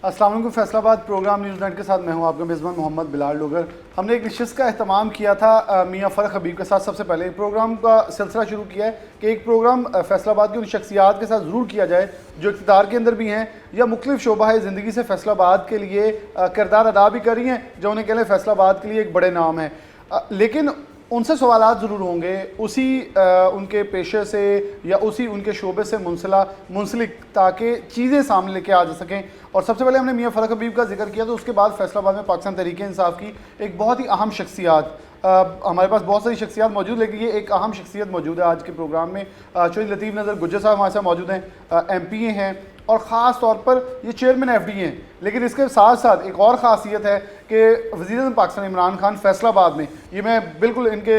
السلام علیکم. فیصل آباد پروگرام نیوز نیٹ کے ساتھ میں ہوں آپ کا میزبان محمد بلال ڈوگر. ہم نے ایک نشست کا اہتمام کیا تھا میاں فرق حبیب کے ساتھ. سب سے پہلے پروگرام کا سلسلہ شروع کیا ہے کہ ایک پروگرام فیصل آباد کی ان شخصیات کے ساتھ ضرور کیا جائے جو اقتدار کے اندر بھی ہیں یا مختلف شعبہ زندگی سے فیصل آباد کے لیے کردار ادا بھی کر رہی ہیں, جو انہیں کہہ لیں فیصل آباد کے لیے ایک بڑے نام ہیں. لیکن ان سے سوالات ضرور ہوں گے اسی ان کے پیشے سے یا اسی ان کے شعبے سے منسلک, تاکہ چیزیں سامنے لے کے آ جا سکیں. اور سب سے پہلے ہم نے میاں فرق حبیب کا ذکر کیا, تو اس کے بعد فیصل آباد میں پاکستان تحریک انصاف کی ایک بہت ہی اہم شخصیات, ہمارے پاس بہت ساری شخصیات موجود, لیکن یہ ایک اہم شخصیت موجود ہے آج کے پروگرام میں. چودھری لطیف نظر گجر صاحب ہمارے ساتھ موجود ہیں, ایم پی اے ہیں اور خاص طور پر یہ چیئرمین ایف ڈی اے ہیں. لیکن اس کے ساتھ ساتھ ایک اور خاصیت ہے کہ وزیر اعظم پاکستان عمران خان فیصل آباد میں, یہ میں بالکل ان کے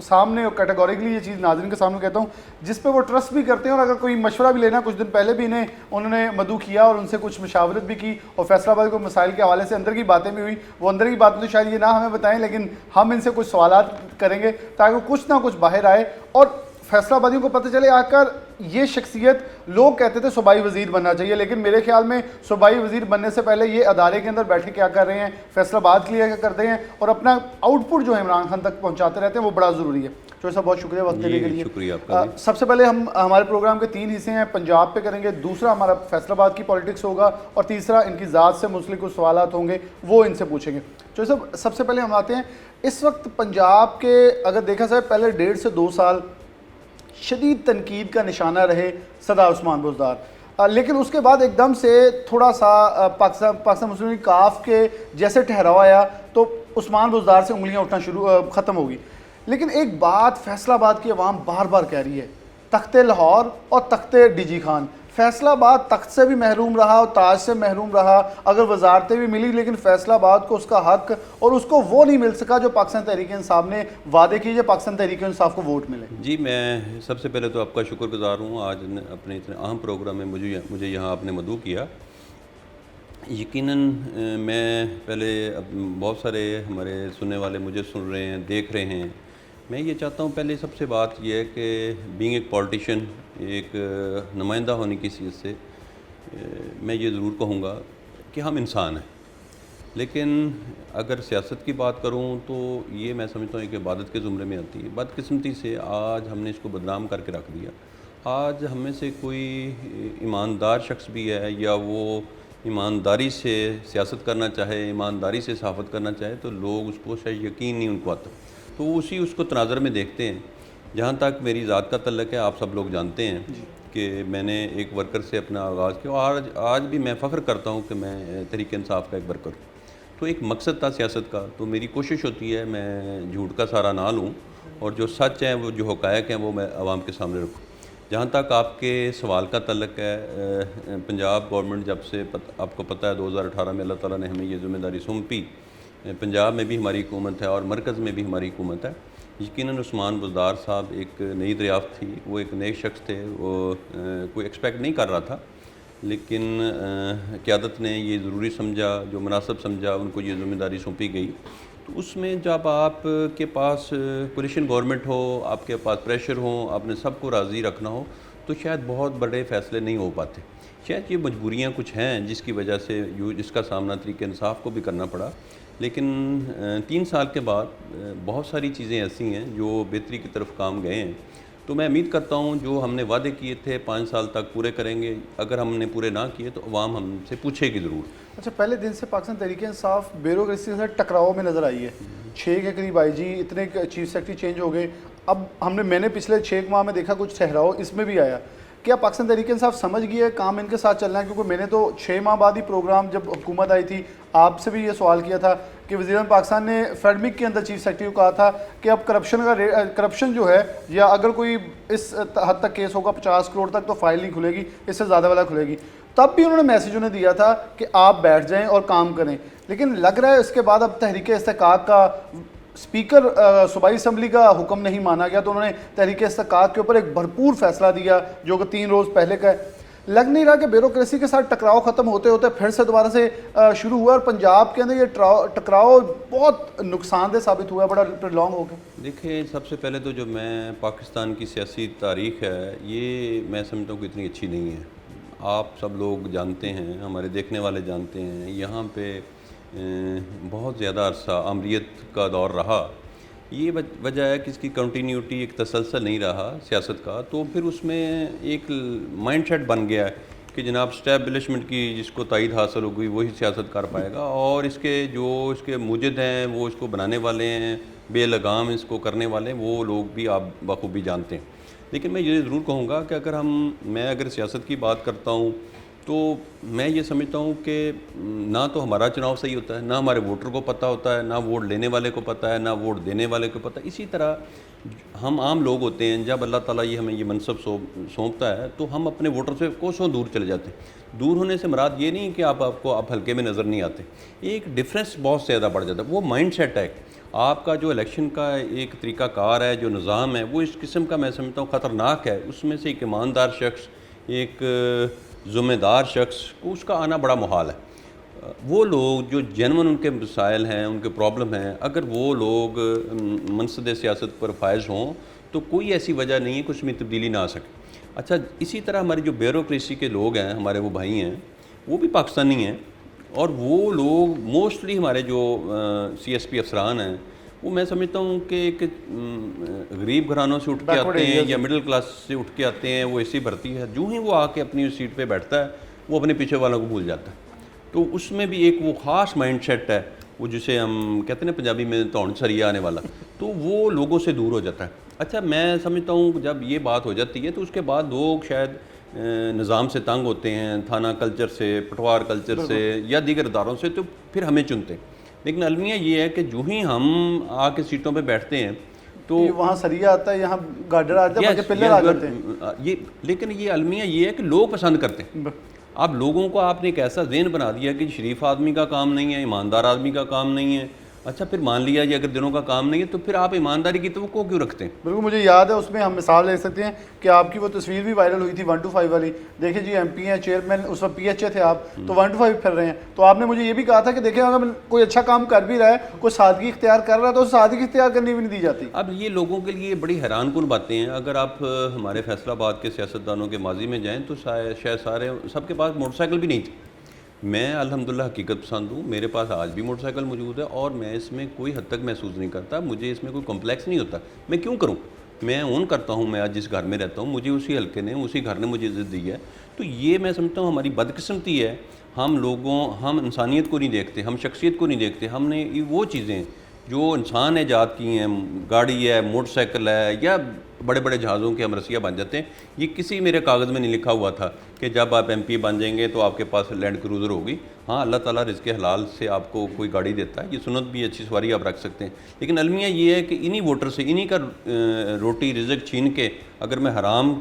سامنے اور کیٹیگوریکلی یہ چیز ناظرین کے سامنے کہتا ہوں, جس پہ وہ ٹرسٹ بھی کرتے ہیں. اور اگر کوئی مشورہ بھی لینا, کچھ دن پہلے بھی انہوں نے مدعو کیا اور ان سے کچھ مشاورت بھی کی, اور فیصل آباد کو مسائل کے حوالے سے اندر کی باتیں بھی ہوئی. وہ اندر کی باتیں تو شاید یہ نہ ہمیں بتائیں, لیکن ہم ان سے کچھ سوالات کریں گے تاکہ کچھ نہ کچھ باہر آئے اور فیصل آبادیوں کو پتہ چلے. آخر یہ شخصیت, لوگ کہتے تھے صوبائی وزیر بننا چاہیے, لیکن میرے خیال میں صوبائی وزیر بننے سے پہلے یہ ادارے کے اندر بیٹھ کے کیا کر رہے ہیں, فیصل آباد کے لیے کیا کرتے ہیں, اور اپنا آؤٹ پٹ جو ہے عمران خان تک پہنچاتے رہتے ہیں, وہ بڑا ضروری ہے. چوہدری صاحب بہت شکریہ وقت دینے کے لیے. شکریہ آپ کا. سب سے پہلے ہم ہمارے پروگرام کے 3 حصے ہیں. پنجاب پہ کریں گے, دوسرا ہمارا فیصل آباد کی پالیٹکس ہوگا, اور تیسرا ان کی ذات سے منسلک کچھ سوالات ہوں گے, وہ ان سے پوچھیں گے. چوہدری صاحب سب سے پہلے ہم آتے ہیں, اس وقت پنجاب کے اگر دیکھا جائے پہلے 1.5 سے 2 سال شدید تنقید کا نشانہ رہے سردار عثمان بزدار, لیکن اس کے بعد ایک دم سے تھوڑا سا پاکستان مسلم لیگ کاف کے جیسے ٹھہراؤ آیا تو عثمان بزدار سے انگلیاں اٹھنا ختم ہوگی. لیکن ایک بات فیصل آباد کی عوام بار بار کہہ رہی ہے, تخت لاہور اور تخت ڈی جی خان. فیصل آباد تخت سے بھی محروم رہا اور تاج سے محروم رہا, اگر وزارتیں بھی ملی لیکن فیصل آباد کو اس کا حق اور اس کو وہ نہیں مل سکا جو پاکستان تحریک انصاف نے وعدے کیے, جو پاکستان تحریک انصاف کو ووٹ ملے. جی, میں سب سے پہلے تو آپ کا شکر گزار ہوں, آج اپنے اتنے اہم پروگرام میں مجھے یہاں آپ نے مدعو کیا. یقیناً میں پہلے بہت سارے ہمارے سننے والے مجھے سن رہے ہیں, دیکھ رہے ہیں. میں یہ چاہتا ہوں پہلے سب سے بات یہ ہے کہ بینگ ایک پولیٹیشین, ایک نمائندہ ہونے کی حیثیت سے میں یہ ضرور کہوں گا کہ ہم انسان ہیں. لیکن اگر سیاست کی بات کروں تو یہ میں سمجھتا ہوں کہ عبادت کے زمرے میں آتی ہے. بدقسمتی سے آج ہم نے اس کو بدنام کر کے رکھ دیا. آج ہم میں سے کوئی ایماندار شخص بھی ہے یا وہ ایمانداری سے سیاست کرنا چاہے, ایمانداری سے صحافت کرنا چاہے, تو لوگ اس کو شاید یقین نہیں ان کو آتا, تو اس کو تناظر میں دیکھتے ہیں. جہاں تک میری ذات کا تعلق ہے, آپ سب لوگ جانتے ہیں کہ میں نے ایک ورکر سے اپنا آغاز کیا, اور آج بھی میں فخر کرتا ہوں کہ میں تحریک انصاف کا ایک ورکر ہوں. تو ایک مقصد تھا سیاست کا, تو میری کوشش ہوتی ہے میں جھوٹ کا سہارا نہ لوں, اور جو سچ ہیں, وہ جو حقائق ہیں, وہ میں عوام کے سامنے رکھوں. جہاں تک آپ کے سوال کا تعلق ہے, پنجاب گورنمنٹ جب سے آپ کو پتہ ہے 2018 میں اللہ تعالیٰ نے ہمیں یہ ذمہ داری سونپی, پنجاب میں بھی ہماری حکومت ہے اور مرکز میں بھی ہماری حکومت ہے. یقیناً عثمان بزدار صاحب ایک نئی دریافت تھی, وہ ایک نئے شخص تھے, وہ کوئی ایکسپیکٹ نہیں کر رہا تھا, لیکن قیادت نے یہ ضروری سمجھا, جو مناسب سمجھا, ان کو یہ ذمہ داری سونپی گئی. تو اس میں جب آپ کے پاس کولیشن گورنمنٹ ہو, آپ کے پاس پریشر ہو, آپ نے سب کو راضی رکھنا ہو, تو شاید بہت بڑے فیصلے نہیں ہو پاتے. شاید یہ مجبوریاں کچھ ہیں جس کی وجہ سے جس کا سامنا تحریک انصاف کو بھی کرنا پڑا. لیکن 3 سال کے بعد بہت ساری چیزیں ایسی ہیں جو بہتری کی طرف کام گئے ہیں. تو میں امید کرتا ہوں جو ہم نے وعدے کیے تھے 5 سال تک پورے کریں گے. اگر ہم نے پورے نہ کیے تو عوام ہم سے پوچھے گی ضرور. اچھا, پہلے دن سے پاکستان تحریک انصاف بیوروکریسی سے ٹکراؤ میں نظر آئی ہے. 6 کے قریب آئی جی, اتنے چیف سیکرٹری چینج ہو گئے. اب میں نے پچھلے 6 ماہ میں دیکھا کچھ ٹھہراؤ اس میں بھی آیا. کیا پاکستان تحریک انصاف سمجھ گئی ہے کام ان کے ساتھ چلنا ہے؟ کیونکہ میں نے تو 6 ماہ بعد ہی پروگرام جب حکومت آئی تھی آپ سے بھی یہ سوال کیا تھا کہ وزیر اعظم پاکستان نے فیڈمک کے اندر چیف سیکرٹری کو کہا تھا کہ اب کرپشن جو ہے, یا اگر کوئی اس حد تک کیس ہوگا 50 کروڑ تک تو فائل نہیں کھلے گی, اس سے زیادہ والا کھلے گی. تب بھی انہوں نے میسیج انہیں دیا تھا کہ آپ بیٹھ جائیں اور کام کریں. لیکن لگ رہا ہے اس کے بعد اب تحریک استحقاق کا اسپیکر صوبائی اسمبلی کا حکم نہیں مانا گیا, تو انہوں نے تحریک استحقاق کے اوپر ایک بھرپور فیصلہ دیا جو کہ 3 روز پہلے کا ہے. لگ نہیں رہا کہ بیوروکریسی کے ساتھ ٹکراؤ ختم ہوتے ہوتے پھر سے دوبارہ سے شروع ہوا, اور پنجاب کے اندر یہ ٹکراؤ بہت نقصان دہ ثابت ہوا ہے, بڑا لانگ ہو گیا. دیکھیں, سب سے پہلے تو جو میں پاکستان کی سیاسی تاریخ ہے, یہ میں سمجھتا ہوں کہ اتنی اچھی نہیں ہے. آپ سب لوگ جانتے ہیں, ہمارے دیکھنے والے جانتے ہیں, یہاں پہ بہت زیادہ عرصہ آمریت کا دور رہا. یہ وجہ ہے کہ اس کی کنٹینیوٹی, ایک تسلسل نہیں رہا سیاست کا. تو پھر اس میں ایک مائنڈ سیٹ بن گیا ہے کہ جناب اسٹیبلشمنٹ کی جس کو تائید حاصل ہو گئی وہی سیاست کر پائے گا, اور اس کے موجد ہیں, وہ اس کو بنانے والے ہیں, بے لگام اس کو کرنے والے ہیں, وہ لوگ بھی آپ بخوبی جانتے ہیں. لیکن میں یہ ضرور کہوں گا کہ میں اگر سیاست کی بات کرتا ہوں تو میں یہ سمجھتا ہوں کہ نہ تو ہمارا چناؤ صحیح ہوتا ہے, نہ ہمارے ووٹر کو پتہ ہوتا ہے, نہ ووٹ لینے والے کو پتہ ہے, نہ ووٹ دینے والے کو پتہ ہے. اسی طرح ہم عام لوگ ہوتے ہیں, جب اللہ تعالیٰ ہمیں یہ منصب سونپتا ہے تو ہم اپنے ووٹر سے کوسوں دور چلے جاتے ہیں. دور ہونے سے مراد یہ نہیں کہ آپ ہلکے میں نظر نہیں آتے, ایک ڈفرینس بہت زیادہ بڑھ جاتا ہے. وہ مائنڈ سیٹ ہے آپ کا, جو الیکشن کا ایک طریقہ کار ہے, جو نظام ہے, وہ اس قسم کا میں سمجھتا ہوں خطرناک ہے. اس میں سے ایک ایماندار شخص, ایک ذمہ دار شخص کو اس کا آنا بڑا محال ہے. وہ لوگ جو جینون ان کے مسائل ہیں, ان کے پرابلم ہیں, اگر وہ لوگ منصب سیاست پر فائز ہوں تو کوئی ایسی وجہ نہیں ہے کہ اس میں تبدیلی نہ آ سکے. اچھا, اسی طرح ہماری جو بیوروکریسی کے لوگ ہیں, ہمارے وہ بھائی ہیں, وہ بھی پاکستانی ہیں, اور وہ لوگ موسٹلی ہمارے جو سی ایس پی افسران ہیں, وہ میں سمجھتا ہوں کہ ایک غریب گھرانوں سے اٹھ کے آتے ہیں یا مڈل کلاس سے اٹھ کے آتے ہیں. وہ ایسی بھرتی ہے, جو ہی وہ آ کے اپنی سیٹ پہ بیٹھتا ہے وہ اپنے پیچھے والوں کو بھول جاتا ہے. تو اس میں بھی ایک وہ خاص مائنڈ سیٹ ہے, وہ جسے ہم کہتے ہیں نا پنجابی میں تون سریا آنے والا, تو وہ لوگوں سے دور ہو جاتا ہے. اچھا, میں سمجھتا ہوں جب یہ بات ہو جاتی ہے تو اس کے بعد لوگ شاید نظام سے تنگ ہوتے ہیں, تھانہ کلچر سے, پٹوار کلچر سے, یا دیگر اداروں سے, تو پھر ہمیں چنتے ہیں. لیکن المیہ یہ ہے کہ جو ہی ہم آ کے سیٹوں پہ بیٹھتے ہیں تو وہاں سریا آتا ہے, یہاں گارڈر آتا ہے, پلر آ جاتے ہیں. لیکن یہ المیہ یہ ہے کہ لوگ پسند کرتے ہیں. اب لوگوں کو آپ نے ایک ایسا ذہن بنا دیا کہ شریف آدمی کا کام نہیں ہے, ایماندار آدمی کا کام نہیں ہے. اچھا, پھر مان لیا اگر دنوں کا کام نہیں ہے تو پھر آپ ایمانداری کی توقع کیوں رکھتے ہیں؟ بالکل, مجھے یاد ہے, اس میں ہم مثال لے سکتے ہیں کہ آپ کی وہ تصویر بھی وائرل ہوئی تھی 125 والی. دیکھیں جی, ایم پی ہیں, چیئرمین, اس وقت پی ایچ اے تھے آپ, تو 125 پھر رہے ہیں. تو آپ نے مجھے یہ بھی کہا تھا کہ دیکھیں اگر کوئی اچھا کام کر بھی رہا ہے, کوئی سادگی اختیار کر رہا ہے, تو سادگی اختیار کرنی بھی نہیں دی جاتی. اب یہ لوگوں کے لیے بڑی حیران کن باتیں ہیں. اگر آپ ہمارے فیصل آباد کے سیاستدانوں کے ماضی میں جائیں تو شاید سب کے پاس موٹر سائیکل بھی نہیں تھی. میں الحمدللہ حقیقت پسند ہوں, میرے پاس آج بھی موٹر سائیکل موجود ہے, اور میں اس میں کوئی حد تک محسوس نہیں کرتا, مجھے اس میں کوئی کمپلیکس نہیں ہوتا. میں کیوں کروں؟ میں اون کرتا ہوں, میں آج جس گھر میں رہتا ہوں مجھے اسی حلقے نے, اسی گھر نے مجھے عزت دی ہے. تو یہ میں سمجھتا ہوں ہماری بدقسمتی ہے. ہم انسانیت کو نہیں دیکھتے, ہم شخصیت کو نہیں دیکھتے. ہم نے وہ چیزیں جو انسان ایجاد کی ہیں, گاڑی ہے, موٹر سائیکل ہے, یا بڑے بڑے جہازوں کے ہم رسیہ بن جاتے ہیں. یہ کسی میرے کاغذ میں نہیں لکھا ہوا تھا کہ جب آپ ایم پی بن جائیں گے تو آپ کے پاس لینڈ کروزر ہوگی. ہاں, اللہ تعالیٰ رزق حلال سے آپ کو کوئی گاڑی دیتا ہے, یہ سنت بھی, اچھی سواری آپ رکھ سکتے ہیں. لیکن المیہ یہ ہے کہ انہی ووٹر سے, انہی کا روٹی رزق چھین کے اگر میں حرام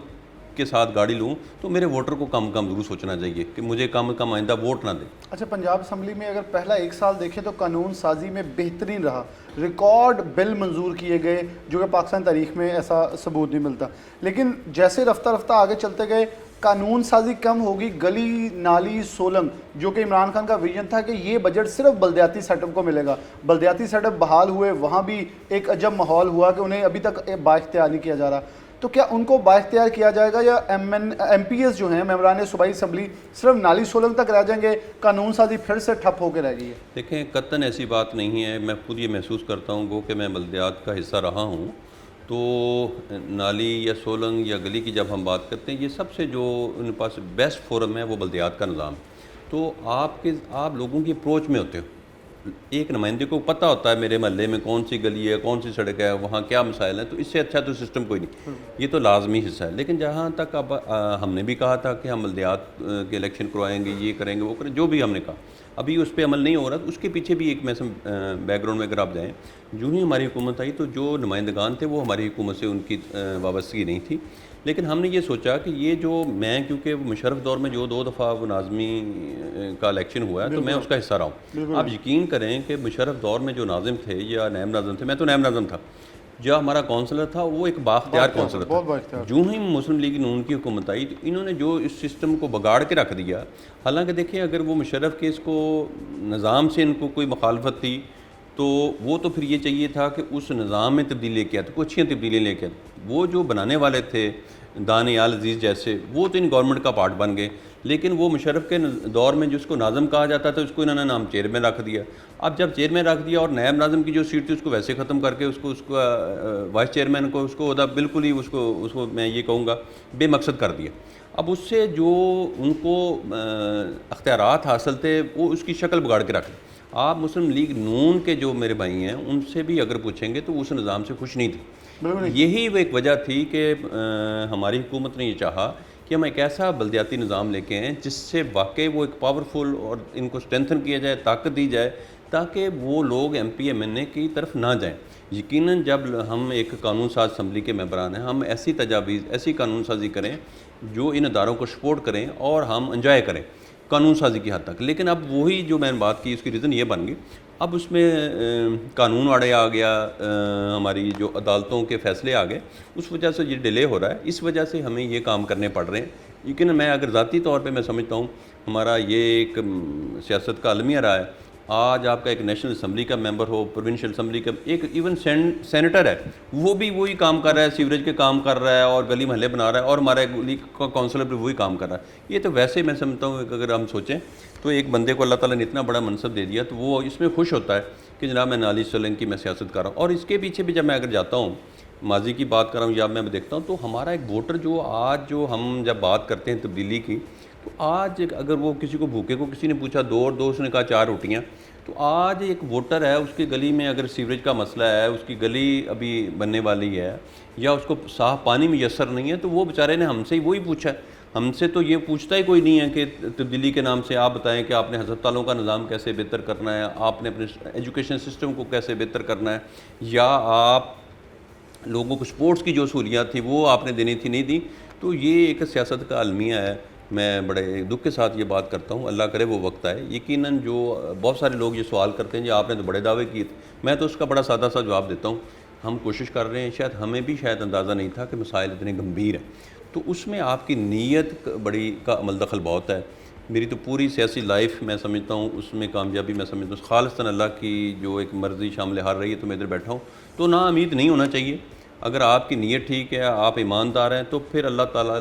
کے ساتھ گاڑی لوں تو میرے ووٹر کو کم ضرور سوچنا چاہیے کہ مجھے کم آئندہ ووٹ نہ دیں. اچھا, پنجاب اسمبلی میں اگر پہلا 1 سال دیکھیں تو قانون سازی میں بہترین رہا, ریکارڈ بل منظور کیے گئے, جو کہ پاکستان تاریخ میں ایسا ثبوت نہیں ملتا. لیکن جیسے رفتہ رفتہ آگے چلتے گئے, قانون سازی کم ہوگی, گلی نالی سولنگ, جو کہ عمران خان کا ویژن تھا کہ یہ بجٹ صرف بلدیاتی سیٹ اپ کو ملے گا, بلدیاتی سیٹ اپ بحال ہوئے, وہاں بھی ایک عجب ماحول ہوا کہ انہیں ابھی تک بااختیار نہیں کیا جا رہا. تو کیا ان کو بااختیار کیا جائے گا, یا ایم پی ایس جو ہیں, ممبران صوبائی اسمبلی, صرف نالی سولنگ تک رہ جائیں گے, قانون سازی پھر سے ٹھپ ہو کے رہ گئی ہے؟ دیکھیں, قطعاً ایسی بات نہیں ہے. میں خود یہ محسوس کرتا ہوں کہ میں بلدیات کا حصہ رہا ہوں. تو نالی یا سولنگ یا گلی کی جب ہم بات کرتے ہیں, یہ سب سے جو ان کے پاس بیسٹ فورم ہے وہ بلدیات کا نظام. تو آپ لوگوں کی اپروچ میں ہوتے ہو, ایک نمائندے کو پتہ ہوتا ہے میرے محلے میں کون سی گلی ہے, کون سی سڑک ہے, وہاں کیا مسائل ہیں. تو اس سے اچھا تو سسٹم کوئی نہیں, یہ تو لازمی حصہ ہے. لیکن جہاں تک اب ہم نے بھی کہا تھا کہ ہم بلدیات کے الیکشن کروائیں گے, یہ کریں گے, وہ کریں, جو بھی ہم نے کہا, ابھی اس پہ عمل نہیں ہو رہا. تو اس کے پیچھے بھی ایک بیک گراؤنڈ میں اگر آپ جائیں, جو ہی ہماری حکومت آئی تو جو نمائندگان تھے وہ ہماری حکومت سے ان کی وابستگی نہیں تھی. لیکن ہم نے یہ سوچا کہ یہ جو کیونکہ مشرف دور میں جو 2 دفعہ وہ ناظمی کا الیکشن ہوا ہے تو میں اس کا حصہ رہا ہوں. آپ یقین کریں کہ مشرف دور میں جو ناظم تھے یا نائب ناظم تھے, میں تو نائب ناظم تھا, جو ہمارا کونسلر تھا وہ ایک بااختیار کونسلر تھا. جو ہی مسلم لیگ نون کی حکومت آئی تو انہوں نے جو اس سسٹم کو بگاڑ کے رکھ دیا. حالانکہ دیکھیں, اگر وہ مشرف کے اس کو نظام سے ان کو کوئی مخالفت تھی تو وہ تو پھر یہ چاہیے تھا کہ اس نظام میں تبدیلی لے کے آتے, کوئی اچھی تبدیلیاں لے کے آتے. وہ جو بنانے والے تھے دانیال عزیز جیسے, وہ تو ان گورنمنٹ کا پارٹ بن گئے. لیکن وہ مشرف کے دور میں جس کو ناظم کہا جاتا تھا اس کو انہوں نے نام چیئرمین رکھ دیا. اب جب چیئرمین رکھ دیا اور نائب ناظم کی جو سیٹ تھی اس کو ویسے ختم کر کے اس کو وائس چیئرمین کو اس کو عہدہ بالکل ہی اس کو میں یہ کہوں گا بے مقصد کر دیا. اب اس سے جو ان کو اختیارات حاصل تھے وہ اس کی شکل بگاڑ کے رکھ لی. آپ مسلم لیگ نون کے جو میرے بھائی ہیں ان سے بھی اگر پوچھیں گے تو اس نظام سے خوش نہیں تھے. یہی وہ ایک وجہ تھی کہ ہماری حکومت نے یہ چاہا کہ ہم ایک ایسا بلدیاتی نظام لے کے آئیں جس سے واقعی وہ ایک پاورفل اور ان کو اسٹرینتھن کیا جائے, طاقت دی جائے تاکہ وہ لوگ ایم پی ایم این اے کی طرف نہ جائیں. یقیناً جب ہم ایک قانون ساز اسمبلی کے ممبران ہیں ہم ایسی تجاویز ایسی قانون سازی کریں جو ان اداروں کو سپورٹ کریں اور ہم انجوائے کریں قانون سازی کی حد تک. لیکن اب وہی جو میں نے بات کی اس کی ریزن یہ بن گئی اب اس میں قانون آڑے آ گیا, ہماری جو عدالتوں کے فیصلے آ گئے, اس وجہ سے یہ ڈیلے ہو رہا ہے. اس وجہ سے ہمیں یہ کام کرنے پڑ رہے ہیں. لیکن میں اگر ذاتی طور پہ میں سمجھتا ہوں ہمارا یہ ایک سیاست کا المیہ رہا ہے. آج آپ کا ایک نیشنل اسمبلی کا ممبر ہو, پروونشل اسمبلی کا, ایک ایون سینیٹر ہے, وہ بھی وہی کام کر رہا ہے, سیوریج کے کام کر رہا ہے اور گلی محلے بنا رہا ہے, اور ہمارا گلی کا کونسلر بھی وہی کام کر رہا ہے. یہ تو ویسے میں سمجھتا ہوں کہ اگر ہم سوچیں تو ایک بندے کو اللہ تعالیٰ نے اتنا بڑا منصب دے دیا تو وہ اس میں خوش ہوتا ہے کہ جناب میں نالی سولنگ کی میں سیاست کر رہا ہوں. اور اس کے پیچھے بھی جب میں اگر جاتا ہوں ماضی کی بات کر رہا ہوں یا میں دیکھتا ہوں تو ہمارا ایک ووٹر جو آج جو ہم جب بات کرتے ہیں تبدیلی کی تو آج اگر وہ کسی کو بھوکے کو کسی نے پوچھا 2 اور 2 اس نے کہا 4 روٹیاں, تو آج ایک ووٹر ہے اس کی گلی میں اگر سیوریج کا مسئلہ ہے, اس کی گلی ابھی بننے والی ہے یا اس کو صاف پانی میسر نہیں ہے تو وہ بیچارے نے ہم سے ہی وہی پوچھا ہے. ہم سے تو یہ پوچھتا ہی کوئی نہیں ہے کہ تبدیلی کے نام سے آپ بتائیں کہ آپ نے ہسپتالوں کا نظام کیسے بہتر کرنا ہے, آپ نے اپنے ایجوکیشن سسٹم کو کیسے بہتر کرنا ہے, یا آپ لوگوں کو سپورٹس کی جو سہولیات تھی وہ آپ نے دینی تھی نہیں دی. تو یہ ایک سیاست کا المیہ ہے. میں بڑے دکھ کے ساتھ یہ بات کرتا ہوں, اللہ کرے وہ وقت آئے. یقیناً جو بہت سارے لوگ یہ سوال کرتے ہیں جی آپ نے تو بڑے دعوے کیے تھے, میں تو اس کا بڑا سادہ سا جواب دیتا ہوں. ہم کوشش کر رہے ہیں, شاید ہمیں بھی شاید اندازہ نہیں تھا کہ مسائل اتنے گمبھیر ہیں. تو اس میں آپ کی نیت بڑی کا عمل دخل بہت ہے. میری تو پوری سیاسی لائف میں سمجھتا ہوں اس میں کامیابی میں سمجھتا ہوں خالصتاً اللہ کی جو ایک مرضی شامل حال رہی ہے تو میں ادھر بیٹھا ہوں. تو نا امید نہیں ہونا چاہیے. اگر آپ کی نیت ٹھیک ہے, آپ ایماندار ہیں, تو پھر اللہ تعالیٰ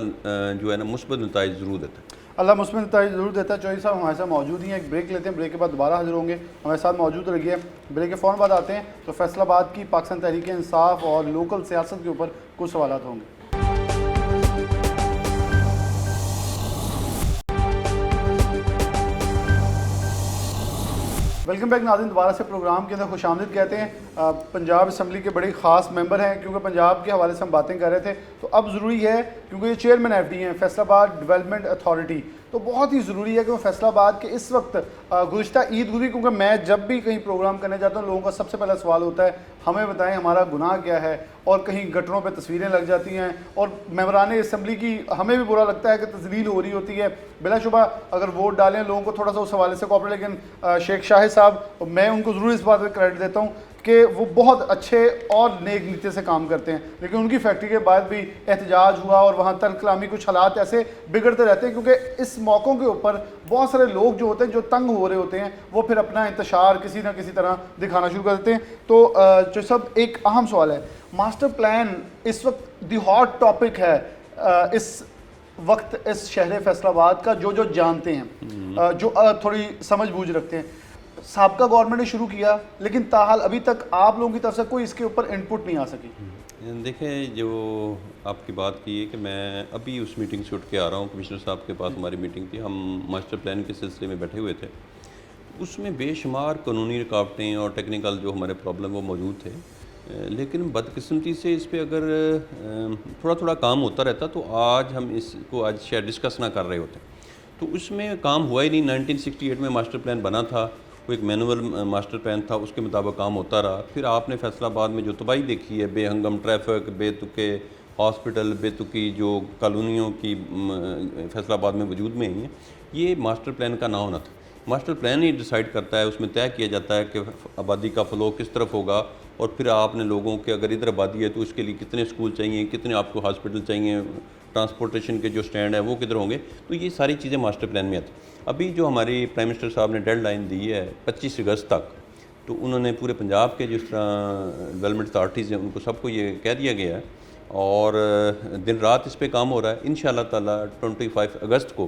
جو ہے نا مثبت نتائج ضرور دیتا ہے. اللہ مثبت نتائج ضرور دیتا ہے. چوہدری صاحب ہمارے ساتھ موجود ہی ہیں, ایک بریک لیتے ہیں, بریک کے بعد دوبارہ حاضر ہوں گے. ہمارے ساتھ موجود رہیے. بریک کے فوراً بعد آتے ہیں تو فیصل آباد کی پاکستان تحریک انصاف اور لوکل سیاست کے اوپر کچھ سوالات ہوں گے. ویلکم بیک ناظرین, دوبارہ سے پروگرام کے اندر خوش آمدید کہتے ہیں. پنجاب اسمبلی کے بڑے خاص ممبر ہیں کیونکہ پنجاب کے حوالے سے ہم باتیں کر رہے تھے تو اب ضروری ہے کیونکہ یہ چیئرمین ایف ڈی ہیں فیصل آباد ڈیولپمنٹ اتھارٹی, تو بہت ہی ضروری ہے کہ وہ فیصل آباد کے اس وقت گزشتہ عید گزری, کیونکہ میں جب بھی کہیں پروگرام کرنے جاتا ہوں لوگوں کا سب سے پہلا سوال ہوتا ہے ہمیں بتائیں ہمارا گناہ کیا ہے, اور کہیں گٹروں پہ تصویریں لگ جاتی ہیں اور ممبران اسمبلی کی ہمیں بھی برا لگتا ہے کہ تذلیل ہو رہی ہوتی ہے. بلا شبہ اگر ووٹ ڈالیں لوگوں کو تھوڑا سا اس حوالے سے کوپریٹ, لیکن شیخ شاہد صاحب میں ان کو ضرور اس بات پہ کریڈٹ دیتا ہوں کہ وہ بہت اچھے اور نیک نیتی سے کام کرتے ہیں, لیکن ان کی فیکٹری کے بعد بھی احتجاج ہوا اور وہاں ترک کلامی کچھ حالات ایسے بگڑتے رہتے ہیں کیونکہ اس موقعوں کے اوپر بہت سارے لوگ جو ہوتے ہیں جو تنگ ہو رہے ہوتے ہیں وہ پھر اپنا انتشار کسی نہ کسی طرح دکھانا شروع کر دیتے ہیں. تو جو سب ایک اہم سوال ہے, ماسٹر پلان اس وقت دی ہاٹ ٹاپک ہے اس وقت اس شہر فیصل آباد کا, جو جانتے ہیں جو تھوڑی سمجھ بوجھ رکھتے ہیں. سابقہ گورنمنٹ نے شروع کیا لیکن تاحال ابھی تک آپ لوگوں کی طرف سے کوئی اس کے اوپر انپٹ نہیں آ سکی. دیکھیں جو آپ کی بات کی ہے کہ میں ابھی اس میٹنگ سے اٹھ کے آ رہا ہوں, کمشنر صاحب کے پاس ہماری میٹنگ تھی, ہم ماسٹر پلان کے سلسلے میں بیٹھے ہوئے تھے. اس میں بے شمار قانونی رکاوٹیں اور ٹیکنیکل جو ہمارے پرابلم وہ موجود تھے, لیکن بدقسمتی سے اس پہ اگر تھوڑا تھوڑا کام ہوتا رہتا تو آج ہم اس کو آج شاید ڈسکس نہ کر رہے ہوتے. تو اس میں کام ہوا ہی نہیں. 1968 میں ماسٹر پلان بنا تھا, وہ ایک مینول ماسٹر پلان تھا, اس کے مطابق کام ہوتا رہا. پھر آپ نے فیصل آباد میں جو تباہی دیکھی ہے, بے ہنگم ٹریفک, بے تکے ہاسپٹل, بے تکی جو کالونیوں کی فیصل آباد میں وجود میں آئی ہیں, یہ ماسٹر پلان کا نہ ہونا تھا. ماسٹر پلان ہی ڈیسائیڈ کرتا ہے, اس میں طے کیا جاتا ہے کہ آبادی کا فلو کس طرف ہوگا, اور پھر آپ نے لوگوں کے اگر ادھر آبادی ہے تو اس کے لیے کتنے اسکول چاہیے, کتنے آپ کو ہاسپٹل چاہیے, ٹرانسپورٹیشن کے جو سٹینڈ ہیں وہ کدھر ہوں گے. تو یہ ساری چیزیں ماسٹر پلان میں آتی. ابھی جو ہماری پرائم منسٹر صاحب نے ڈیڈ لائن دی ہے 25 اگست تک, تو انہوں نے پورے پنجاب کے جس طرح ڈیولپمنٹ اتھارٹیز ہیں ان کو سب کو یہ کہہ دیا گیا ہے, اور دن رات اس پہ کام ہو رہا ہے. انشاءاللہ تعالیٰ 25 اگست کو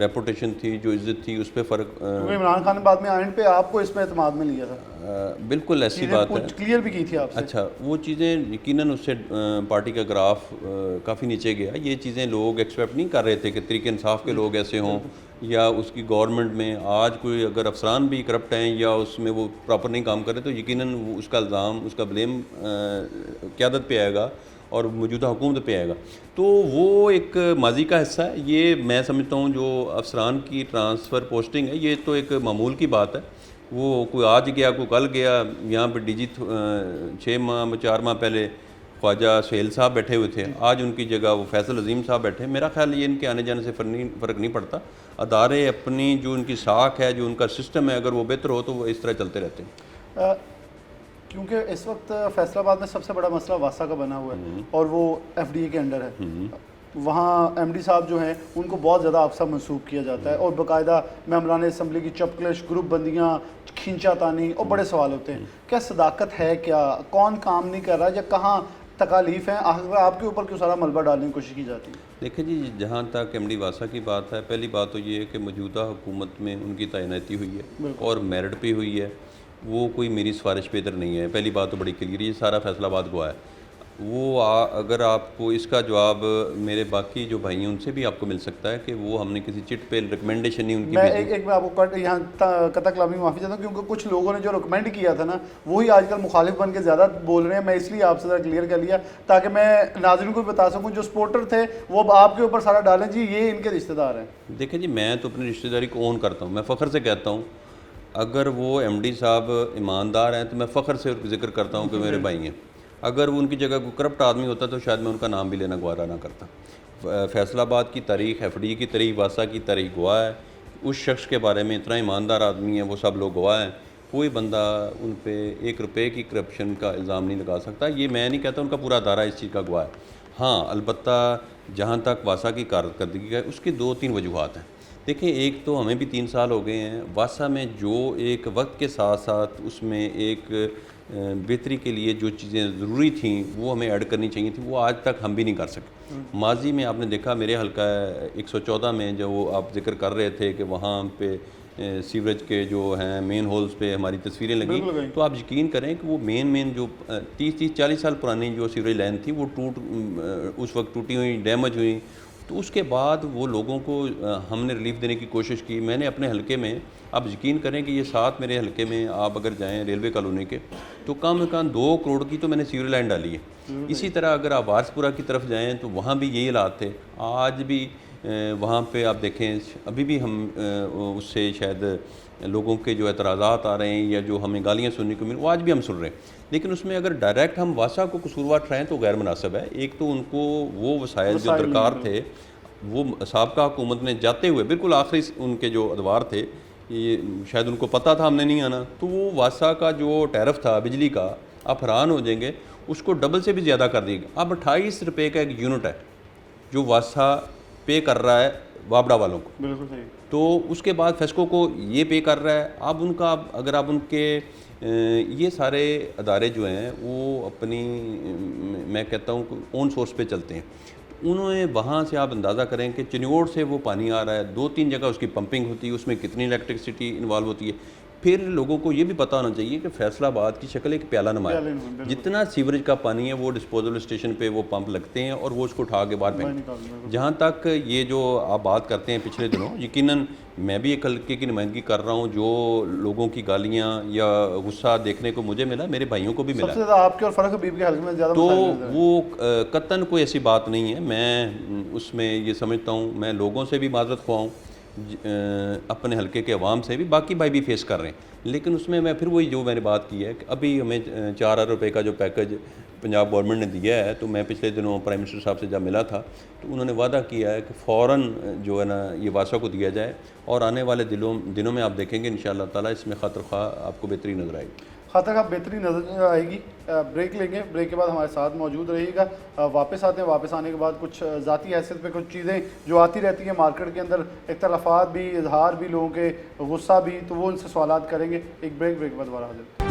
ریپوٹیشن تھی, جو عزت تھی, اس پہ فرق کیونکہ عمران خان نے بعد میں اینڈ پہ آپ کو اس میں اعتماد میں لیا تھا, بالکل ایسی بات ہے. کلیئر بھی کی تھی آپ سے. اچھا, وہ چیزیں یقیناً اس سے پارٹی کا گراف کافی نیچے گیا. یہ چیزیں لوگ ایکسپیکٹ نہیں کر رہے تھے کہ تحریک انصاف کے لوگ ایسے ہوں, یا اس کی گورنمنٹ میں آج کوئی اگر افسران بھی کرپٹ ہیں یا اس میں وہ پراپر نہیں کام کر رہے, تو یقیناً اس کا الزام, اس کا بلیم قیادت پہ آئے گا اور موجودہ حکومت پہ آئے گا. تو وہ ایک ماضی کا حصہ ہے. یہ میں سمجھتا ہوں جو افسران کی ٹرانسفر پوسٹنگ ہے, یہ تو ایک معمول کی بات ہے. وہ کوئی آج گیا, کوئی کل گیا. یہاں پہ ڈی جی 6 ماہ 4 ماہ پہلے خواجہ سہیل صاحب بیٹھے ہوئے تھے, آج ان کی جگہ وہ فیصل عظیم صاحب بیٹھے. میرا خیال یہ ان کے آنے جانے سے فرق نہیں پڑتا. ادارے اپنی جو ان کی ساکھ ہے, جو ان کا سسٹم ہے, اگر وہ بہتر ہو تو وہ اس طرح چلتے رہتے ہیں. کیونکہ اس وقت فیصل آباد میں سب سے بڑا مسئلہ واسا کا بنا ہوا ہے اور وہ ایف ڈی اے کے انڈر ہے. وہاں ایم ڈی صاحب جو ہیں ان کو بہت زیادہ افسر منسوخ کیا جاتا ہے, اور باقاعدہ ممبران اسمبلی کی چپکلش, گروپ بندیاں, کھینچا تانی اور بڑے سوال ہوتے ہیں. کیا صداقت ہے, کیا کون کام نہیں کر رہا, یا کہاں تکالیف ہیں, آخر آپ کے اوپر کیوں سارا ملبہ ڈالنے کی کوشش کی جاتی ہے؟ دیکھیں جی, جہاں تک ایم ڈی واسا کی بات ہے, پہلی بات تو یہ ہے کہ موجودہ حکومت میں ان کی تعیناتی ہوئی ہے اور میرٹ پہ ہوئی ہے. وہ کوئی میری سفارش پہ ادھر نہیں ہے. پہلی بات تو بڑی کلیئر, یہ سارا فیصل آباد گواہ ہے. وہ اگر آپ کو اس کا جواب میرے باقی جو بھائی ہیں ان سے بھی آپ کو مل سکتا ہے کہ وہ ہم نے کسی چٹ پہ ریکمنڈیشن نہیں ان کی. میں ایک میں آپ کو یہاں قطع کلامی معافی چاہتا ہوں, کیونکہ کچھ لوگوں نے جو ریکمینڈ کیا تھا نا, وہی آج کل مخالف بن کے زیادہ بول رہے ہیں. میں اس لیے آپ سے ذرا کلیئر کر لیا تاکہ میں ناظرین کو بھی بتا سکوں, جو سپورٹر تھے وہ اب آپ کے اوپر سارا ڈالیں جی یہ ان کے رشتہ دار ہیں. دیکھیں جی, میں تو اپنی رشتہ داری کو اون کرتا ہوں. میں فخر سے کہتا ہوں, اگر وہ ایم ڈی صاحب ایماندار ہیں تو میں فخر سے ذکر کرتا ہوں کہ میرے بھائی ہیں. اگر وہ ان کی جگہ کوئی کرپٹ آدمی ہوتا تو شاید میں ان کا نام بھی لینا گوارا نہ کرتا. فیصل آباد کی تاریخ, ایف ڈی کی تاریخ, واسا کی تاریخ گواہ ہے. اس شخص کے بارے میں اتنا ایماندار آدمی ہے, وہ سب لوگ گواہ ہیں. کوئی بندہ ان پہ 1 روپے کی کرپشن کا الزام نہیں لگا سکتا. یہ میں نہیں کہتا, ان کا پورا ادارہ اس چیز کا گواہ ہے. ہاں, البتہ جہاں تک واسا کی کارکردگی ہے, اس کی 2-3 وجوہات ہیں. دیکھیں, ایک تو ہمیں بھی 3 سال ہو گئے ہیں. واسا میں جو ایک وقت کے ساتھ ساتھ اس میں ایک بہتری کے لیے جو چیزیں ضروری تھیں وہ ہمیں ایڈ کرنی چاہیے تھیں, وہ آج تک ہم بھی نہیں کر سکے. ماضی میں آپ نے دیکھا, میرے حلقہ 114 میں جو وہ آپ ذکر کر رہے تھے کہ وہاں پہ سیوریج کے جو ہیں مین ہولز پہ ہماری تصویریں لگیں, تو آپ یقین کریں کہ وہ مین جو 30-40 سال پرانی جو سیوریج لائن تھی وہ اس وقت ٹوٹی ہوئی, ڈیمیج ہوئی. تو اس کے بعد وہ لوگوں کو ہم نے ریلیف دینے کی کوشش کی. میں نے اپنے حلقے میں, آپ یقین کریں کہ یہ 7 میرے حلقے میں آپ اگر جائیں ریلوے کالونی کے, تو کم 2 کروڑ کی تو میں نے سیوریج لائن ڈالی ہے. اسی طرح اگر آپ وارث پورہ کی طرف جائیں تو وہاں بھی یہی حالات تھے. آج بھی وہاں پہ آپ دیکھیں, ابھی بھی ہم اس سے شاید لوگوں کے جو اعتراضات آ رہے ہیں یا جو ہمیں گالیاں سننے کو مل, وہ آج بھی ہم سن رہے ہیں. لیکن اس میں اگر ڈائریکٹ ہم واسا کو قصوروار ٹھہرائیں تو غیر مناسب ہے. ایک تو ان کو وہ وسائل جو درکار تھے وہ سابقہ حکومت نے جاتے ہوئے, بالکل آخری ان کے جو ادوار تھے, یہ شاید ان کو پتہ تھا ہم نے نہیں آنا, تو وہ واسا کا جو ٹیرف تھا بجلی کا, آپ حیران ہو جائیں گے, اس کو ڈبل سے بھی زیادہ کر دیا گیا. اب 28 روپے کا ایک یونٹ ہے جو واسا پے کر رہا ہے وابڈا والوں کو. بالکل صحیح. تو اس کے بعد فیسکو کو یہ پے کر رہا ہے. اب ان کا, اگر آپ ان کے یہ سارے ادارے جو ہیں وہ اپنی, میں کہتا ہوں اون سورس پہ چلتے ہیں. انہوں نے وہاں سے آپ اندازہ کریں کہ چنیوڑ سے وہ پانی آ رہا ہے, 2-3 جگہ اس کی پمپنگ ہوتی ہے, اس میں کتنی الیکٹرسٹی انوالو ہوتی ہے. پھر لوگوں کو یہ بھی پتہ ہونا چاہیے کہ فیصل آباد کی شکل ایک پیالہ نما ہے. جتنا سیوریج کا پانی ہے وہ ڈسپوزل اسٹیشن پہ وہ پمپ لگتے ہیں اور وہ اس کو اٹھا کے باہر پھینکتے ہیں. جہاں تک یہ جو آپ بات کرتے ہیں پچھلے دنوں, یقیناً میں بھی ایک حلقے کی نمائندگی کر رہا ہوں. جو لوگوں کی گالیاں یا غصہ دیکھنے کو مجھے ملا, میرے بھائیوں کو بھی ملا. سب سے زیادہ آپ کے اور فرق حبیب کے حلقے میں زیادہ تو وہ قطعاً کوئی ایسی بات نہیں ہے. میں اس میں یہ سمجھتا ہوں, میں لوگوں سے بھی معذرت خواہ ہوں, اپنے حلقے کے عوام سے بھی, باقی بھائی بھی فیس کر رہے ہیں. لیکن اس میں پھر وہی جو میں نے بات کی ہے کہ ابھی ہمیں 4,000 روپے کا جو پیکج پنجاب گورنمنٹ نے دیا ہے, تو میں پچھلے دنوں پرائم منسٹر صاحب سے جب ملا تھا تو انہوں نے وعدہ کیا ہے کہ فوراً جو ہے نا یہ واسا کو دیا جائے, اور آنے والے دنوں میں آپ دیکھیں گے انشاءاللہ تعالیٰ اس میں خاطر خواہ آپ کو بہتری نظر آئے گی. خاطر خواہ بہتری نظر آئے گی. بریک لیں گے, بریک کے بعد ہمارے ساتھ موجود رہیے گا. واپس آتے ہیں, واپس آنے کے بعد کچھ ذاتی حیثیت پہ کچھ چیزیں جو آتی رہتی ہیں مارکیٹ کے اندر, اختلافات بھی, اظہار بھی لوگوں کے, غصہ بھی, تو وہ ان سے سوالات کریں گے. ایک بریک کے بعد دوبارہ حاضر.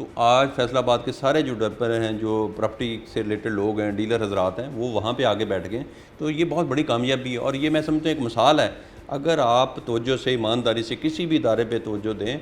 تو آج فیصل آباد کے سارے جو ڈیولپر ہیں, جو پراپرٹی سے ریلیٹڈ لوگ ہیں, ڈیلر حضرات ہیں, وہ وہاں پہ آگے بیٹھ گئے. تو یہ بہت بڑی کامیابی ہے, اور یہ میں سمجھتا ہوں ایک مثال ہے. اگر آپ توجہ سے, ایمانداری سے کسی بھی ادارے پہ توجہ دیں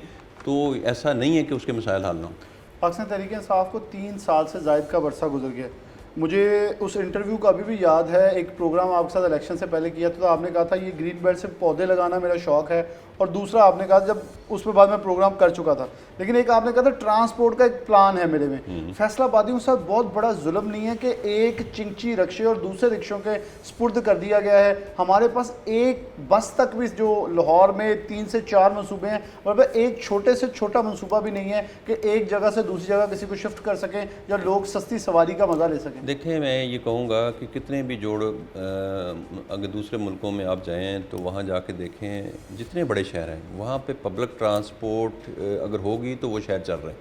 تو ایسا نہیں ہے کہ اس کے مسائل حل نہ ہوں. پاکستان تحریک انصاف کو 3 سال سے زائد کا عرصہ گزر گیا. مجھے اس انٹرویو کا ابھی بھی یاد ہے, ایک پروگرام آپ کے ساتھ الیکشن سے پہلے کیا تھا, تو آپ نے کہا تھا یہ گرین بیلٹ سے پودے لگانا میرا شوق ہے, اور دوسرا آپ نے کہا جب اس کے بعد میں پروگرام کر چکا تھا, لیکن ایک آپ نے کہا تھا ٹرانسپورٹ کا ایک پلان ہے میرے میں. فیصل آبادیوں کے ساتھ بہت بڑا ظلم نہیں ہے کہ ایک چنگچی رکشے اور دوسرے رکشوں کے سپرد کر دیا گیا ہے. ہمارے پاس ایک بس تک بھی, جو لاہور میں 3 سے 4 منصوبے ہیں, اور ایک چھوٹے سے چھوٹا منصوبہ بھی نہیں ہے کہ ایک جگہ سے دوسری جگہ کسی کو شفٹ کر سکیں یا لوگ سستی سواری کا مزہ لے سکیں. دیکھیں, میں یہ کہوں گا کہ کتنے بھی جوڑ اگر دوسرے ملکوں میں آپ جائیں تو وہاں جا کے دیکھیں, جتنے بڑے شہر ہیں وہاں پہ پبلک ٹرانسپورٹ اگر ہوگی تو وہ شہر چل رہے ہیں.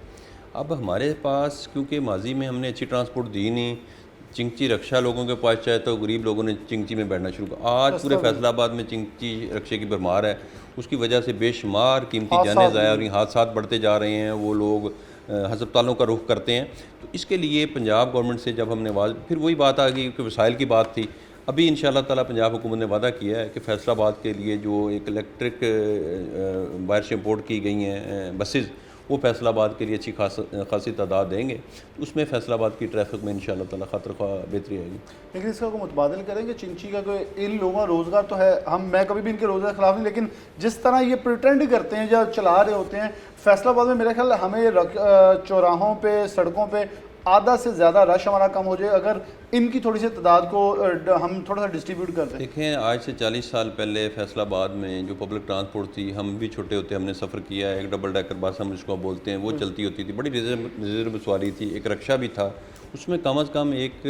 اب ہمارے پاس کیونکہ ماضی میں ہم نے اچھی ٹرانسپورٹ دی نہیں, چنگچی رکشہ لوگوں کے پاس چاہے تو غریب لوگوں نے چنگچی میں بیٹھنا شروع کیا. آج پورے فیصل آباد میں چنگچی رکشے کی بھرمار ہے. اس کی وجہ سے بے شمار قیمتی جانیں ضائع ہو رہی ہیں, حادثات بڑھتے جا رہے ہیں, وہ لوگ ہسپتالوں کا رخ کرتے ہیں. تو اس کے لیے پنجاب گورنمنٹ سے جب ہم نے پھر وہی بات آ گئی کہ وسائل کی بات تھی. ابھی ان شاء اللہ تعالیٰ پنجاب حکومت نے وعدہ کیا ہے کہ فیصل آباد کے لیے جو ایک الیکٹرک باہر سے امپورٹ کی گئی ہیں بسز, وہ فیصل آباد کے لیے اچھی خاصی تعداد دیں گے. اس میں فیصل آباد کی ٹریفک میں ان شاء اللہ تعالیٰ خاطر خواہ بہتری آئے گی. لیکن اس کا کوئی متبادل کریں گے چنگچی کا, کوئی ان لوگوں کا روزگار تو ہے, میں کبھی بھی ان کے روزگار کے خلاف نہیں, لیکن جس طرح یہ پریٹینڈ کرتے ہیں یا چلا رہے ہوتے ہیں, فیصل آباد میں میرے خیال ہمیں چوراہوں پہ, سڑکوں پہ آدھا سے زیادہ رش ہمارا کم ہو جائے اگر ان کی تھوڑی سی تعداد کو ہم تھوڑا سا ڈسٹریبیوٹ کر دیں. دیکھیں, آج سے 40 سال پہلے فیصل آباد میں جو پبلک ٹرانسپورٹ تھی, ہم بھی چھوٹے ہوتے ہم نے سفر کیا ہے, ایک ڈبل ڈیکر بس ہم اس کو بولتے ہیں, وہ چلتی ہوتی تھی, بڑی ریزرو سواری تھی. ایک رکشہ بھی تھا, اس میں کم از کم ایک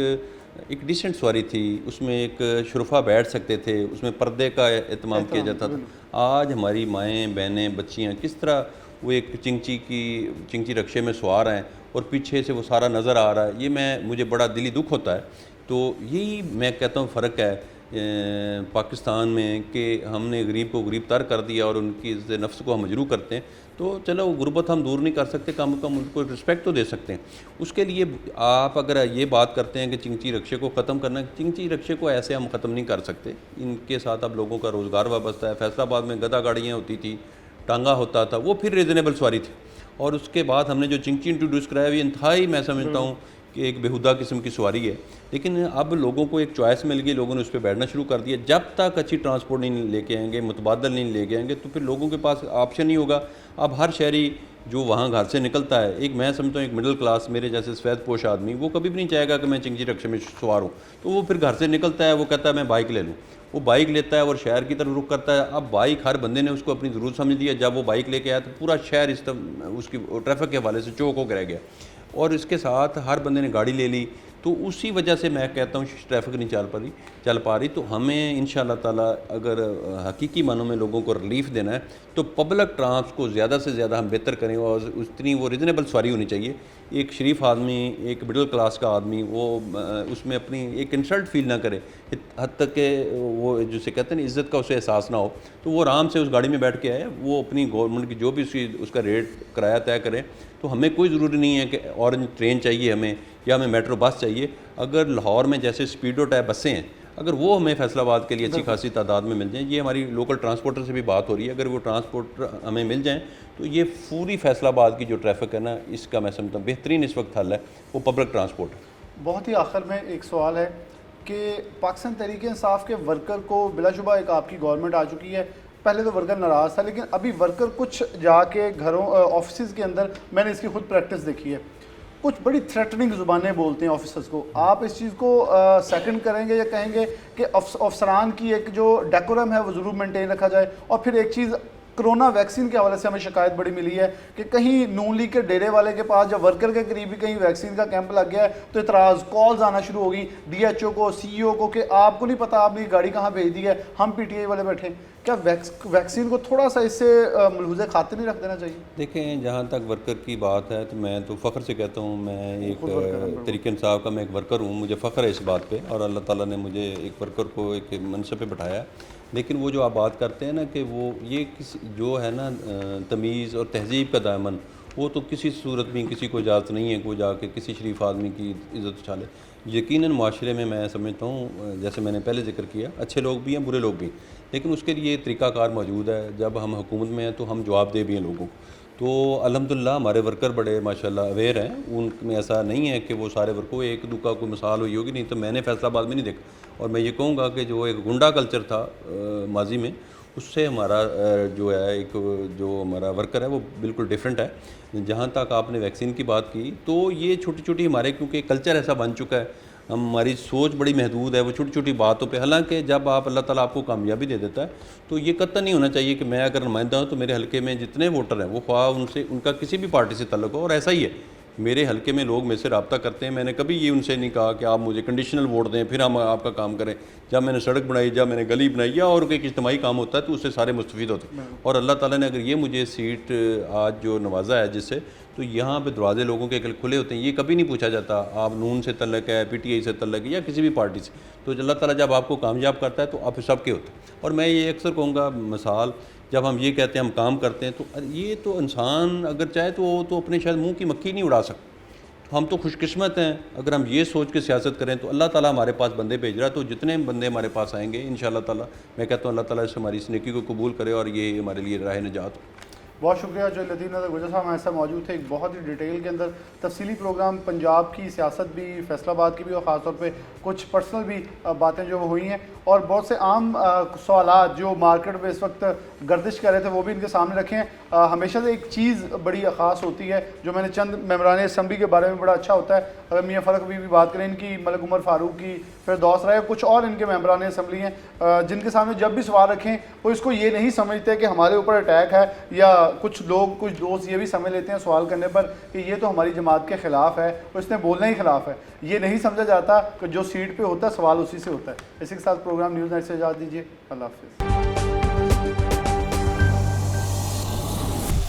ڈیسنٹ سواری تھی, اس میں ایک شرفا بیٹھ سکتے تھے, اس میں پردے کا اہتمام کیا جاتا تھا. آج ہماری مائیں, بہنیں, بچیاں کس طرح وہ ایک چنگچی رکشے میں سوار ہیں اور پیچھے سے وہ سارا نظر آ رہا ہے. یہ مجھے بڑا دلی دکھ ہوتا ہے. تو یہی میں کہتا ہوں فرق ہے پاکستان میں کہ ہم نے غریب کو غریب تر کر دیا اور ان کی عزت نفس کو ہم مجروح کرتے ہیں. تو چلو غربت ہم دور نہیں کر سکتے, کم از کم ان کو رسپیکٹ تو دے سکتے ہیں. اس کے لیے آپ اگر یہ بات کرتے ہیں کہ چنگچی رکشے کو ختم کرنا, چنگچی رکشے کو ایسے ہم ختم نہیں کر سکتے. ان کے ساتھ اب لوگوں کا روزگار وابستہ ہے. فیصل آباد میں گدھا گاڑیاں ہوتی تھی, ٹانگا ہوتا تھا, وہ پھر ریزنیبل سواری تھی. اور اس کے بعد ہم نے جو چنگچی انٹروڈیوس کرایا, یہ انتہائی میں سمجھتا ہوں کہ ایک بےہودہ قسم کی سواری ہے. لیکن اب لوگوں کو ایک چوائس مل گئی, لوگوں نے اس پہ بیٹھنا شروع کر دیا. جب تک اچھی ٹرانسپورٹ نہیں لے کے آئیں گے, متبادل نہیں لے کے آئیں گے, تو پھر لوگوں کے پاس آپشن نہیں ہوگا. اب ہر شہری جو وہاں گھر سے نکلتا ہے, ایک میں سمجھتا ہوں ایک مڈل کلاس میرے جیسے سفید پوش آدمی, وہ کبھی بھی نہیں چاہے گا کہ میں چنگچی رکشے میں سوار ہوں. تو وہ پھر گھر سے نکلتا ہے, وہ کہتا ہے میں بائک لے لوں. وہ بائک لیتا ہے اور شہر کی طرف رخ کرتا ہے. اب بائک ہر بندے نے اس کو اپنی ضرورت سمجھ لیا. جب وہ بائک لے کے آیا تو پورا شہر اس کی ٹریفک کے حوالے سے چوک ہو کے رہ گیا, اور اس کے ساتھ ہر بندے نے گاڑی لے لی. تو اسی وجہ سے میں کہتا ہوں ٹریفک نہیں چل پا رہی. تو ہمیں ان شاء اللہ تعالیٰ اگر حقیقی معنوں میں لوگوں کو ریلیف دینا ہے تو پبلک ٹرانس کو زیادہ سے زیادہ ہم بہتر کریں, اور اتنی وہ ریزنیبل سواری ہونی چاہیے. ایک شریف آدمی, ایک مڈل کلاس کا آدمی, وہ اس میں اپنی ایک انسلٹ فیل نہ کرے, حد تک کہ وہ جسے کہتے ہیں عزت کا اسے احساس نہ ہو. تو وہ آرام سے اس گاڑی میں بیٹھ کے آئے, وہ اپنی گورنمنٹ کی جو بھی اس کا ریٹ کرایہ طے کرے. تو ہمیں کوئی ضروری نہیں ہے کہ اورنج ٹرین چاہیے ہمیں یا ہمیں میٹرو بس چاہیے. اگر لاہور میں جیسے اسپیڈو ٹائپ بسیں ہیں, اگر وہ ہمیں فیصل آباد کے لیے اچھی خاصی تعداد میں مل جائیں, یہ ہماری لوکل ٹرانسپورٹر سے بھی بات ہو رہی ہے, اگر وہ ٹرانسپورٹر ہمیں مل جائیں تو یہ پوری فیصل آباد کی جو ٹریفک ہے نا, اس کا میں سمجھتا ہوں بہترین اس وقت حل ہے وہ پبلک ٹرانسپورٹ. بہت ہی آخر میں ایک سوال ہے کہ پاکستان تحریک انصاف کے ورکر کو بلا شبہ ایک آپ کی گورنمنٹ آ چکی ہے, پہلے تو ورکر ناراض تھا, لیکن ابھی ورکر کچھ جا کے گھروں آفیسز کے اندر, میں نے اس کی خود پریکٹس دیکھی ہے, کچھ بڑی تھریٹننگ زبانیں بولتے ہیں آفیسرز کو. آپ اس چیز کو سیکنڈ کریں گے یا کہیں گے کہ افسران کی ایک جو ڈیکورم ہے وہ ضرور مینٹین رکھا جائے؟ اور پھر ایک چیز, کرونا ویکسین کے حوالے سے ہمیں شکایت بڑی ملی ہے کہ کہیں نون لیگ کے ڈیرے والے کے پاس یا ورکر کے قریب بھی کہیں ویکسین کا کیمپ لگ گیا ہے تو اعتراض کالز آنا شروع ہو گئی ڈی ایچ او کو, سی ای او کو, کہ آپ کو نہیں پتہ آپ نے گاڑی کہاں بھیج دی ہے, ہم پی ٹی آئی والے بیٹھے. کیا ویکسین کو تھوڑا سا اس سے ملحوظ خاطر نہیں رکھ دینا چاہیے؟ دیکھیں, جہاں تک ورکر کی بات ہے تو میں تو فخر سے کہتا ہوں, میں ایک تحریک انصاف کا میں ایک ورکر ہوں, مجھے فخر ہے اس بات پہ, اور اللہ تعالیٰ نے مجھے ایک ورکر کو ایک منصب پہ بٹھایا. لیکن وہ جو آپ بات کرتے ہیں نا کہ وہ یہ جو ہے نا تمیز اور تہذیب کا دامن, وہ تو کسی صورت میں کسی کو اجازت نہیں ہے کوئی جا کے کسی شریف آدمی کی عزت اچھالے. یقیناً معاشرے میں سمجھتا ہوں جیسے میں نے پہلے ذکر کیا اچھے لوگ بھی ہیں برے لوگ بھی ہیں, لیکن اس کے لیے طریقہ کار موجود ہے. جب ہم حکومت میں ہیں تو ہم جواب دہ بھی ہیں لوگوں کو. تو الحمدللہ ہمارے ورکر بڑے ماشاءاللہ اویئر ہیں, ان میں ایسا نہیں ہے کہ وہ سارے ورکر ایک دکا کوئی مثال ہوئی ہوگی, نہیں تو میں نے فیصل آباد میں نہیں دیکھا. اور میں یہ کہوں گا کہ جو ایک گنڈا کلچر تھا ماضی میں, اس سے ہمارا جو ہے ایک جو ہمارا ورکر ہے وہ بالکل ڈیفرنٹ ہے. جہاں تک آپ نے ویکسین کی بات کی تو یہ چھوٹی چھوٹی ہمارے کیونکہ کلچر ایسا بن چکا ہے, ہماری سوچ بڑی محدود ہے وہ چھوٹی چھوٹی باتوں پہ. حالانکہ جب آپ اللہ تعالیٰ آپ کو کامیابی دے دیتا ہے تو یہ قطعا نہیں ہونا چاہیے کہ میں اگر نمائندہ ہوں تو میرے حلقے میں جتنے ووٹر ہیں وہ خواہ ان کا کسی بھی پارٹی سے تعلق ہو, اور ایسا ہی ہے میرے حلقے میں لوگ میرے سے رابطہ کرتے ہیں. میں نے کبھی یہ ان سے نہیں کہا کہ آپ مجھے کنڈیشنل ووٹ دیں پھر ہم آپ کا کام کریں. جب میں نے سڑک بنائی, جب میں نے گلی بنائی یا اور کوئی اجتماعی کام ہوتا ہے تو اس سے سارے مستفید ہوتے ہیں. اور اللہ تعالیٰ نے اگر یہ مجھے سیٹ آج جو نوازا ہے جس سے, تو یہاں پہ دروازے لوگوں کے کھلے ہوتے ہیں. یہ کبھی نہیں پوچھا جاتا آپ نون سے تعلق ہے, پی ٹی آئی سے تعلق ہے یا کسی بھی پارٹی سے. تو اللہ تعالیٰ جب آپ کو کامیاب کرتا ہے تو آپ سب کے ہوتے ہیں. اور میں یہ اکثر کہوں گا مثال, جب ہم یہ کہتے ہیں ہم کام کرتے ہیں تو یہ تو انسان اگر چاہے تو وہ تو اپنے شاید منہ کی مکھی نہیں اڑا سکتا. ہم تو خوش قسمت ہیں اگر ہم یہ سوچ کے سیاست کریں تو اللہ تعالیٰ ہمارے پاس بندے بھیج رہا ہے. تو جتنے بندے ہمارے پاس آئیں گے انشاءاللہ تعالیٰ میں کہتا ہوں اللہ تعالیٰ اس ہماری اس نیکی کو قبول کرے اور یہ ہمارے لیے راہ نجات ہو. بہت شکریہ جو لطیف نظر گجر صاحب ہمارے ساتھ موجود تھے. ایک بہت ہی ڈیٹیل کے اندر تفصیلی پروگرام پنجاب کی سیاست بھی, فیصل آباد کی بھی, اور خاص طور پہ کچھ پرسنل بھی باتیں جو ہوئی ہیں, اور بہت سے عام سوالات جو مارکیٹ میں اس وقت گردش کر رہے تھے وہ بھی ان کے سامنے رکھے ہیں. ہمیشہ سے ایک چیز بڑی خاص ہوتی ہے جو میں نے چند ممبران اسمبلی کے بارے میں بڑا اچھا ہوتا ہے. اگر میاں فرق بھی بات کریں ان کی, ملک عمر فاروق کی, فردوس رائے, کچھ اور ان کے ممبران اسمبلی ہیں جن کے سامنے جب بھی سوال رکھیں وہ اس کو یہ نہیں سمجھتے کہ ہمارے اوپر اٹیک ہے, یا کچھ لوگ کچھ دوست یہ بھی سمجھ لیتے ہیں سوال کرنے پر کہ یہ تو ہماری جماعت کے خلاف ہے اور اس نے بولنا ہی خلاف ہے. یہ نہیں سمجھا جاتا کہ جو سیٹ پہ ہوتا ہے سوال اسی سے ہوتا ہے. اسی کے ساتھ پروگرام نیوز نائٹ سے اجازت دیجیے. اللہ حافظ.